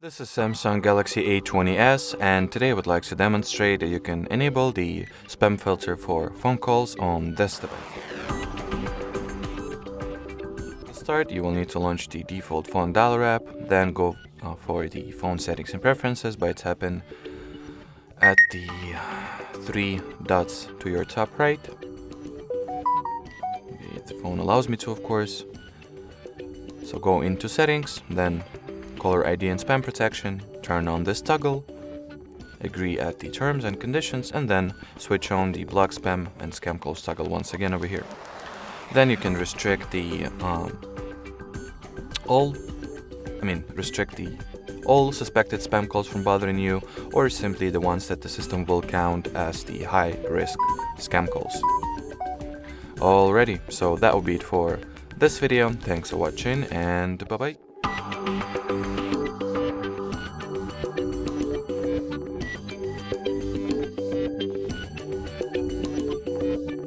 This is Samsung Galaxy A20s, and today I would like to demonstrate that you can enable the spam filter for phone calls on this device. To start, you will need to launch the default phone dialer app, then go for the phone settings and preferences by tapping at the three dots to your top right. The phone allows me to, of course. So go into settings, then caller ID and spam protection, turn on this toggle, agree at the terms and conditions, and then switch on the block spam and scam calls toggle once again over here. Then you can restrict the all suspected spam calls from bothering you, or simply the ones that the system will count as the high risk scam calls. Alrighty, so that will be it for this video. Thanks for watching, and bye bye.